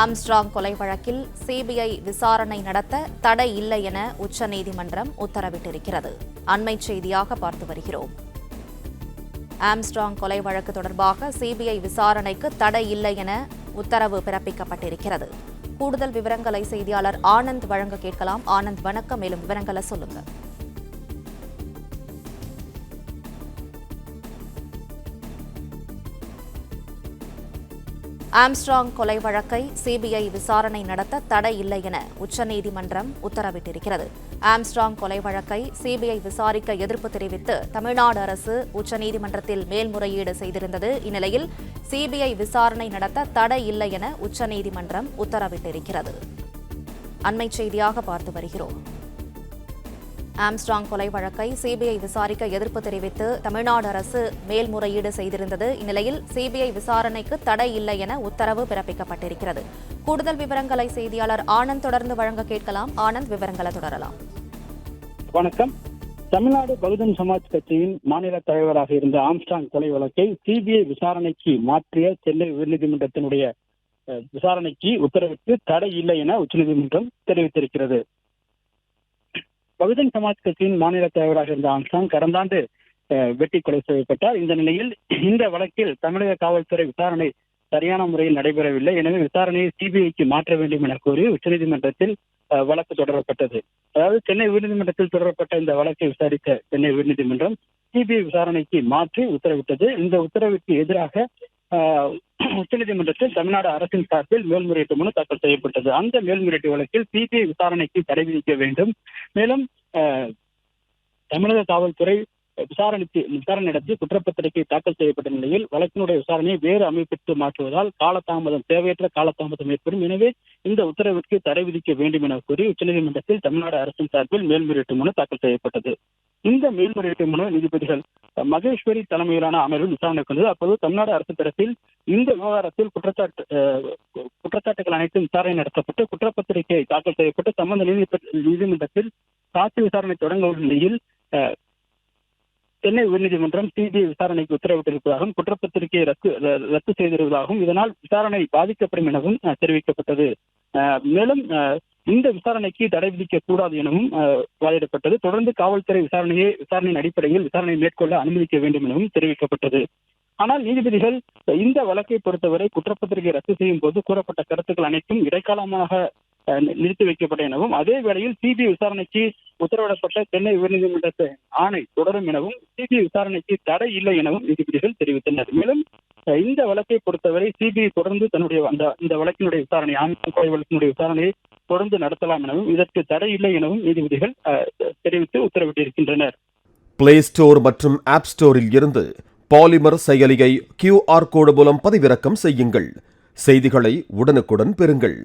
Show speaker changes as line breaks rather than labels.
Armstrong கொலை வழக்கில் CBI விசாரணை நடத்த தடை இல்லை என உச்சநீதிமன்றம் உத்தரவிட்டிருக்கிறது. அண்மைச் செய்தியாக பார்த்து வருகிறோம். ஆம்ஸ்ட்ராங் கொலை வழக்கு தொடர்பாக சிபிஐ விசாரணைக்கு தடை இல்லை என உத்தரவு பிறப்பிக்கப்பட்டிருக்கிறது. கூடுதல் விவரங்களை செய்தியாளர் ஆனந்த் வழங்க கேட்கலாம். ஆனந்த், வணக்கம். மேலும் விவரங்களை சொல்லுங்க. ஆம்ஸ்ட்ராங் கொலை வழக்கை சிபிஐ விசாரணை நடத்த தடை இல்லை என உச்சநீதிமன்றம் உத்தரவிட்டிருக்கிறது. ஆம்ஸ்ட்ராங் கொலை வழக்கை சிபிஐ விசாரிக்க எதிர்ப்பு தெரிவித்து தமிழ்நாடு அரசு உச்சநீதிமன்றத்தில் மேல்முறையீடு செய்திருந்தது. இந்நிலையில் சிபிஐ விசாரணை நடத்த தடை இல்லை என உச்சநீதிமன்றம் உத்தரவிட்டிருக்கிறது. அண்மைச் செய்தியாக பார்த்து வருகிறோம். ஆம்ஸ்ட்ராங் கொலை வழக்கை சிபிஐ விசாரிக்க எதிர்ப்பு தெரிவித்து தமிழ்நாடு அரசு மேல்முறையீடு செய்திருந்தது. இந்நிலையில் சிபிஐ விசாரணைக்கு தடை இல்லை என உத்தரவு பிறப்பிக்கப்பட்டிருக்கிறது. கூடுதல் விவரங்களை செய்தியாளர் ஆனந்த் தொடர்ந்து வழங்க கேட்கலாம். ஆனந்த், விவரங்களை தொடரலாம்.
வணக்கம். தமிழ்நாடு பகுஜன் சமாஜ் கட்சியின் மாநில தலைவராக இருந்த ஆம்ஸ்ட்ராங் கொலை வழக்கை சிபிஐ விசாரணைக்கு மாற்றிய சென்னை உயர்நீதிமன்றத்தினுடைய விசாரணைக்கு உத்தரவிட்டு தடை இல்லை என உச்சநீதிமன்றம் தெரிவித்திருக்கிறது. பகுஜன் சமாஜ் கட்சியின் மாநில தலைவராக இருந்த ஆம்ஸ்ட்ராங் கடந்த ஆண்டு வெட்டி கொலை செய்யப்பட்டார். இந்த நிலையில் இந்த வழக்கில் தமிழக காவல்துறை விசாரணை சரியான முறையில் நடைபெறவில்லை. எனவே விசாரணையை சிபிஐக்கு மாற்ற வேண்டும் என கோரி உச்சநீதிமன்றத்தில் வழக்கு தொடரப்பட்டது. அதாவது சென்னை உயர்நீதிமன்றத்தில் தொடரப்பட்ட இந்த வழக்கை விசாரித்த சென்னை உயர்நீதிமன்றம் சிபிஐ விசாரணைக்கு மாற்றி உத்தரவிட்டது. இந்த உத்தரவுக்கு எதிராக உச்சநீதிமன்றத்தில் தமிழ்நாடு அரசின் சார்பில் மேல்முறையீட்டு மனு தாக்கல் செய்யப்பட்டது. அந்த மேல்முறையீட்டு வழக்கில் சிபிஐ விசாரணைக்கு தடை விதிக்க வேண்டும். மேலும் தமிழக காவல்துறை விசாரணை நடத்தி குற்றப்பத்திரிகை தாக்கல் செய்யப்பட்ட நிலையில் வழக்கினுடைய விசாரணையை வேறு அமைப்பிற்கு மாற்றுவதால் தேவையற்ற காலதாமதம் ஏற்படும். எனவே இந்த உத்தரவிற்கு தடை விதிக்க வேண்டும் என கூறி உச்சநீதிமன்றத்தில் தமிழ்நாடு அரசின் சார்பில் மேல்முறையீட்டு மனு தாக்கல் செய்யப்பட்டது. இந்த மேல்முறையீட்டு மனு நீதிபதிகள் மகேஸ்வரி தலைமையிலான அமர்வில் விசாரணைக்கு வந்தது. அப்போது தமிழ்நாடு அரசு தரப்பில் இந்த விவகாரத்தில் குற்றச்சாட்டுகள் அனைத்தும் விசாரணை நடத்தப்பட்டு குற்றப்பத்திரிகை தாக்கல் செய்யப்பட்டு சம்பந்த நீதிமன்றத்தில் சாட்சி விசாரணை தொடங்க உள்ள நிலையில் சென்னை உயர்நீதிமன்றம் சிபிஐ விசாரணைக்கு உத்தரவிட்டிருப்பதாகவும் குற்றப்பத்திரிகையை ரத்து செய்திருப்பதாகவும் இதனால் விசாரணை பாதிக்கப்படும் எனவும் தெரிவிக்கப்பட்டது. மேலும் இந்த விசாரணைக்கு தடை விதிக்க கூடாது எனவும் வாதிடப்பட்டது. தொடர்ந்து காவல்துறை விசாரணையின் அடிப்படையில் விசாரணை மேற்கொள்ள அனுமதிக்க வேண்டும் எனவும் தெரிவிக்கப்பட்டது. ஆனால் நீதிபதிகள் இந்த வழக்கை பொறுத்தவரை குற்றப்பத்திரிகை ரத்து செய்யும் போது கூறப்பட்ட கருத்துக்கள் அனைத்தும் இடைக்காலமாக நிறுத்தி வைக்கப்பட்ட எனவும் அதே வேளையில் சிபிஐ விசாரணைக்கு உத்தரவிடப்பட்ட சென்னை உயர்நீதிமன்றத்தின் ஆணை தொடரும் எனவும் சிபிஐ விசாரணைக்கு தடை இல்லை எனவும் நீதிபதிகள் தெரிவித்தனர். மேலும் இந்த வழக்கை பொறுத்தவரை சிபிஐ தொடர்ந்து தன்னுடைய இந்த வழக்கினுடைய விசாரணை ஆம்ஸ்ட்ராங் கொலை வழக்கினுடைய விசாரணையை தொடர்ந்து நடத்தலாம் எனவும் இதற்கு தடை இல்லை எனவும் நீதிபதிகள் தெரிவித்து உத்தரவிட்டிருக்கின்றனர்.
பிளே ஸ்டோர் மற்றும் ஆப் ஸ்டோரில் இருந்து பாலிமர் செயலியை QR கோடு மூலம் பதிவிறக்கம் செய்யுங்கள். செய்திகளை உடனுக்குடன் பெறுங்கள்.